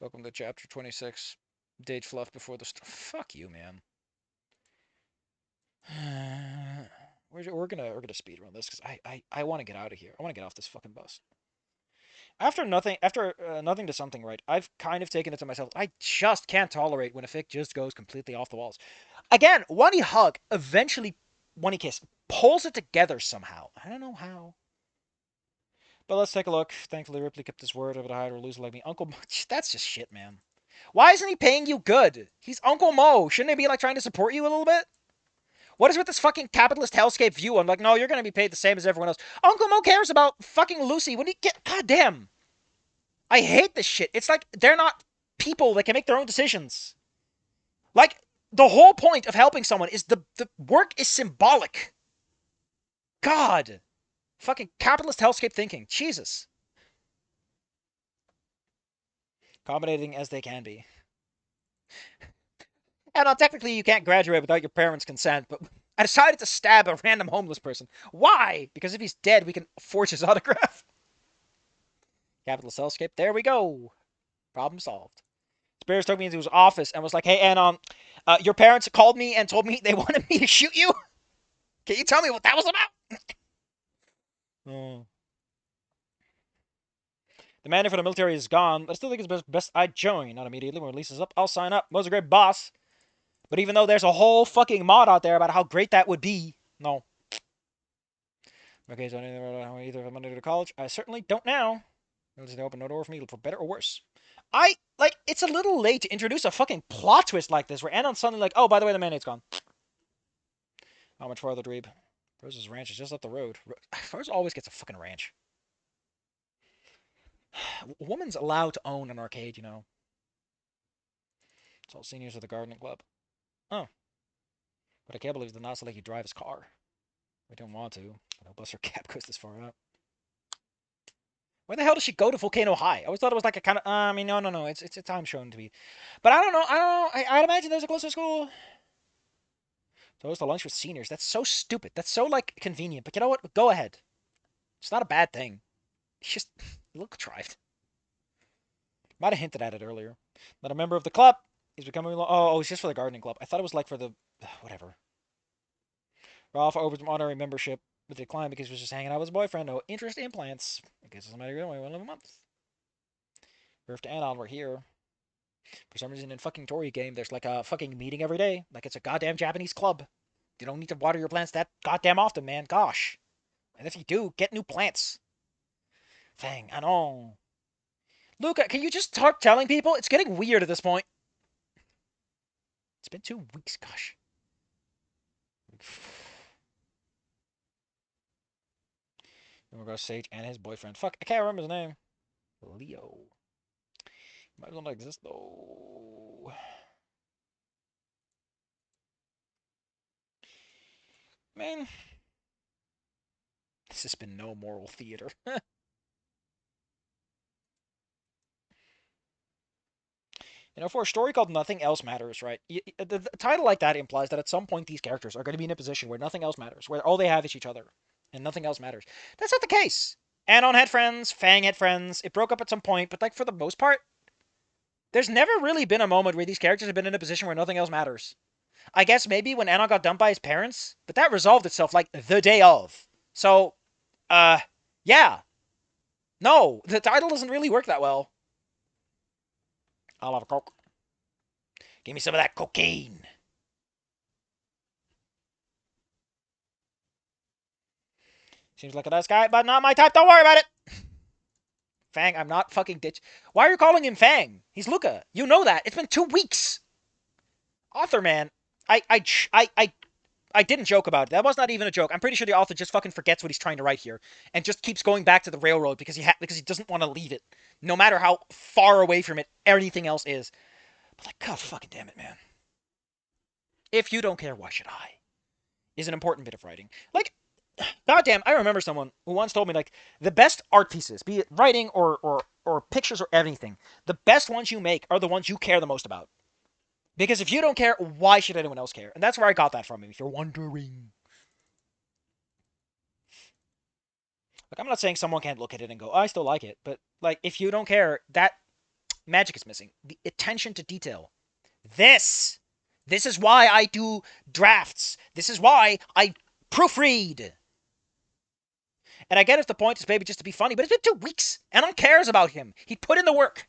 Welcome to chapter 26. Date fluff before the fuck you, man. We're gonna speed run this because I want to get out of here. I want to get off this fucking bus. After nothing to something, right? I've kind of taken it to myself. I just can't tolerate when a fic just goes completely off the walls. Again, one hug, eventually one kiss, pulls it together somehow. I don't know how. But let's take a look. Thankfully, Ripley kept his word over to hide or loser like me. Uncle, that's just shit, man. Why isn't he paying you good? He's Uncle Mo. Shouldn't he be like trying to support you a little bit? What is with this fucking capitalist hellscape view? I'm like, no, you're gonna be paid the same as everyone else. Uncle Mo cares about fucking Lucy when he get. God damn. I hate this shit. It's like they're not people that can make their own decisions. Like the whole point of helping someone is the work is symbolic. God. Fucking capitalist hellscape thinking. Jesus. Accommodating as they can be. And technically, you can't graduate without your parents' consent, but I decided to stab a random homeless person. Why? Because if he's dead, we can forge his autograph. Capital Cellscape. There we go. Problem solved. Spears took me into his office and was like, "Hey, and your parents called me and told me they wanted me to shoot you. Can you tell me what that was about?" Oh. The manager for the military is gone, but I still think it's best I join. Not immediately. When release is up, I'll sign up. Mo's a great boss. But even though there's a whole fucking mod out there about how great that would be, no. Okay, so either if I'm going to go to college, I certainly don't now. They open no door for me for better or worse. It's a little late to introduce a fucking plot twist like this, where Anon's suddenly like, oh, by the way, the mandate's gone. How much farther, Dweeb? Rose's ranch is just up the road. Rose always gets a fucking ranch. A woman's allowed to own an arcade, you know. It's all seniors at the gardening club. Oh. But I can't believe the not let you drive his car. We don't want to. I don't bust her cap goes this far out. Where the hell does she go to Volcano High? I always thought it was like a kind of. I mean, no. It's a time shown to be. But I don't know. I'd imagine there's a closer school. So it's the lunch with seniors. That's so stupid. That's so like convenient. But you know what? Go ahead. It's not a bad thing. It's just look contrived. Might have hinted at it earlier. Not a member of the club. He's becoming. Oh, it's just for the gardening club. I thought it was like for the whatever. Ralph offered some honorary membership, but declined because he was just hanging out with his boyfriend. No interest in plants. I guess it's matter only 1 month. Rift to Anon, we're here. For some reason in fucking Tory game, there's like a fucking meeting every day. Like it's a goddamn Japanese club. You don't need to water your plants that goddamn often, man. Gosh. And if you do, get new plants. Fang, Anon. Luca, can you just start telling people? It's getting weird at this point. It's been 2 weeks, gosh. And we're going to Sage and his boyfriend. Fuck, I can't remember his name. Leo. Might as well not exist, though. Man. This has been no moral theater. You know, for a story called Nothing Else Matters, right? The title like that implies that at some point these characters are going to be in a position where nothing else matters, where all they have is each other, and nothing else matters. That's not the case. Anon had friends, Fang had friends. It broke up at some point, but like for the most part, there's never really been a moment where these characters have been in a position where nothing else matters. I guess maybe when Anon got dumped by his parents, but that resolved itself like the day of. So, uh, yeah. No, the title doesn't really work that well. I'll have a Coke. Give me some of that cocaine. Seems like a nice guy, but not my type. Don't worry about it. Fang, I'm not fucking ditch. Why are you calling him Fang? He's Luca. You know that. It's been 2 weeks. Author man, I I I I I didn't joke about it. That was not even a joke. I'm pretty sure the author just fucking forgets what he's trying to write here and just keeps going back to the railroad because he doesn't want to leave it, no matter how far away from it anything else is. But like, god fucking damn it, man. If you don't care, why should I? Is an important bit of writing. Like, goddamn, I remember someone who once told me like the best art pieces, be it writing or pictures or anything, the best ones you make are the ones you care the most about. Because if you don't care, why should anyone else care? And that's where I got that from him. If you're wondering, like I'm not saying someone can't look at it and go, oh, I still like it, but like if you don't care, that magic is missing. The attention to detail. This. This is why I do drafts. This is why I proofread. And I get if the point is maybe just to be funny, but it's been 2 weeks, and no one cares about him. He put in the work.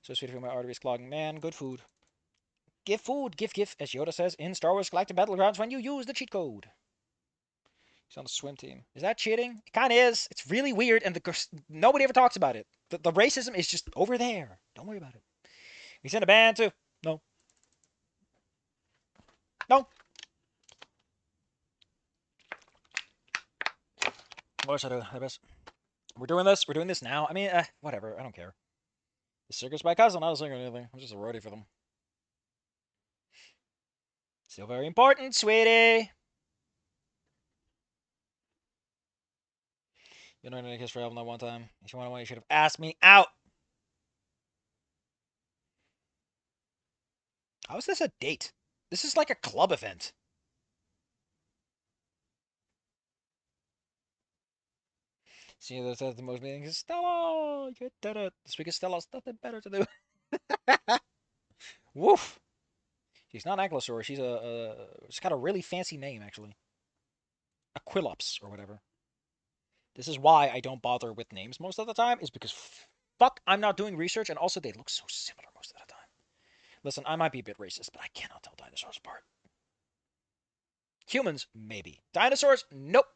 So sweet to feel my arteries clogging. Man, good food. Give food, give, as Yoda says in Star Wars Galactic Battlegrounds when you use the cheat code. He's on the swim team. Is that cheating? It kind of is. It's really weird, and nobody ever talks about it. The racism is just over there. Don't worry about it. He's in a band too. No. No. What should I do? We're doing this. We're doing this now. I mean, whatever. I don't care. The circus my cousin. I don't sing or anything. I'm just a roadie for them. Still very important, sweetie. You know, I didn't kiss for album that one time. If you want to win, you should have asked me out. How is this a date? This is like a club event. See, that's the most meaning is Stella. You did it. Speak of Stella's nothing better to do. Woof. She's not Ankylosaur. She's got a really fancy name actually. Aquilops or whatever. This is why I don't bother with names most of the time. Is because fuck, I'm not doing research, and also they look so similar most of the time. Listen, I might be a bit racist, but I cannot tell dinosaurs apart. Humans, maybe. Dinosaurs, nope.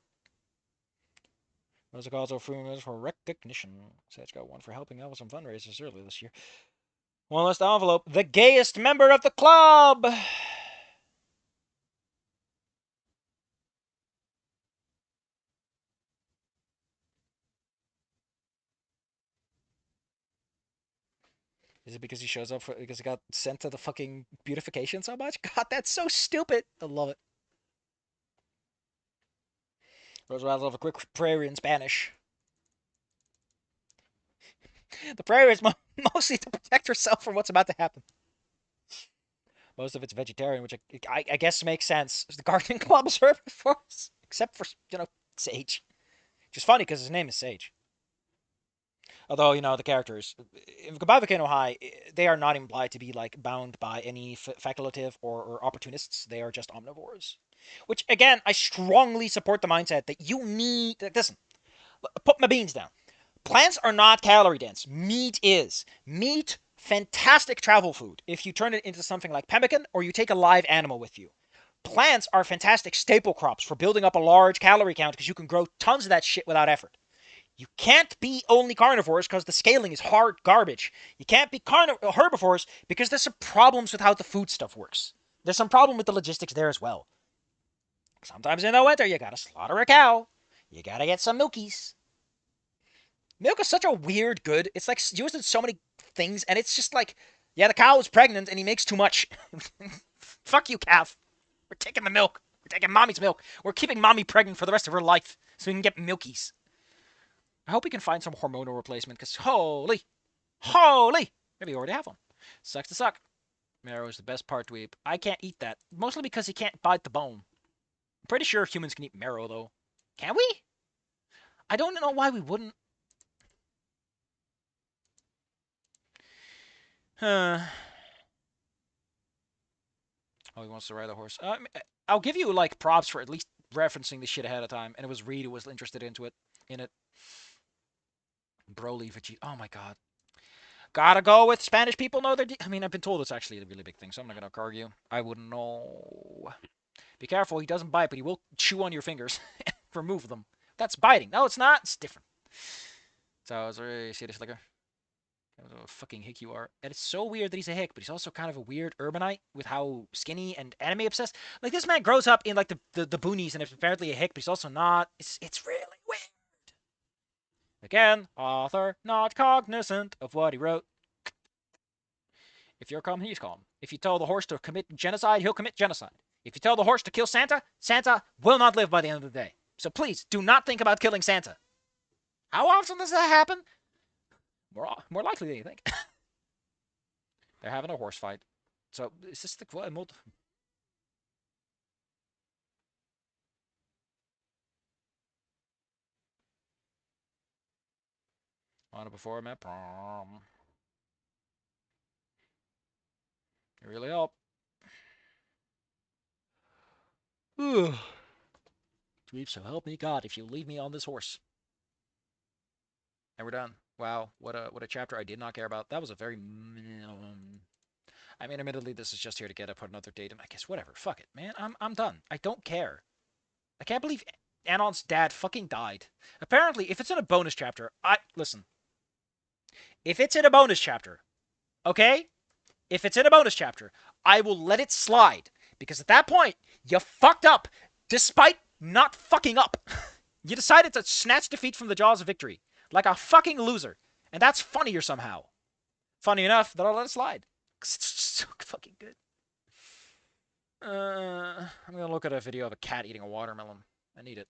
What is it called? So for recognition. Sage got one for helping out with some fundraisers earlier this year. One last envelope. The gayest member of the club. Is it because he shows up because he got sent to the fucking beautification so much? God, that's so stupid. I love it. Rose rattles off a quick prayer in Spanish. The prayer is mostly to protect herself from what's about to happen. Most of it's vegetarian, which I guess makes sense. The gardening club is herbivores, except for, Sage. Which is funny because his name is Sage. Although, the characters, in Goodbye Volcano High, they are not implied to be, like, bound by any facultative or opportunists. They are just omnivores. Which, again, I strongly support the mindset that you need... Listen, put my beans down. Plants are not calorie dense. Meat is. Meat, fantastic travel food if you turn it into something like pemmican or you take a live animal with you. Plants are fantastic staple crops for building up a large calorie count because you can grow tons of that shit without effort. You can't be only carnivores because the scaling is hard garbage. You can't be herbivores because there's some problems with how the food stuff works. There's some problem with the logistics there as well. Sometimes in the winter, you gotta slaughter a cow. You gotta get some milkies. Milk is such a weird good. It's like used in so many things, and it's just like, yeah, the cow is pregnant and he makes too much. Fuck you, calf. We're taking the milk. We're taking mommy's milk. We're keeping mommy pregnant for the rest of her life so we can get milkies. I hope we can find some hormonal replacement, because holy, maybe we already have one. Sucks to suck. Marrow is the best part to eat. I can't eat that, mostly because he can't bite the bone. I'm pretty sure humans can eat marrow, though. Can we? I don't know why we wouldn't. Oh, he wants to ride a horse. I'll give you, like, props for at least referencing this shit ahead of time, and it was Reed who was interested in it. Broly Vegeta. Oh my god. Gotta go with Spanish people know their... I mean, I've been told it's actually a really big thing, so I'm not gonna argue. I wouldn't know. Be careful, he doesn't bite, but he will chew on your fingers. Remove them. That's biting. No, it's not. It's different. So, it's really serious liquor. What a fucking hick you are. And it's so weird that he's a hick, but he's also kind of a weird urbanite with how skinny and anime obsessed. Like, this man grows up in, like, the boonies and is apparently a hick, but he's also not. It's really weird. Again, author not cognizant of what he wrote. If you're calm, he's calm. If you tell the horse to commit genocide, he'll commit genocide. If you tell the horse to kill Santa, Santa will not live by the end of the day. So please, do not think about killing Santa. How often does that happen? More likely than you think. They're having a horse fight. So, is this the... What? On it before I met prom. really help. Dweeb, so help me God if you leave me on this horse. And we're done. Wow, what a chapter I did not care about. That was a very I mean, admittedly, this is just here to get put another date in. I guess whatever. Fuck it, man. I'm done. I don't care. I can't believe Anon's dad fucking died. Apparently, if it's in a bonus chapter, listen. If it's in a bonus chapter, okay? If it's in a bonus chapter, I will let it slide. Because at that point, you fucked up, despite not fucking up. You decided to snatch defeat from the jaws of victory. Like a fucking loser. And that's funnier somehow. Funny enough that I'll let it slide. Because it's so fucking good. I'm gonna look at a video of a cat eating a watermelon. I need it.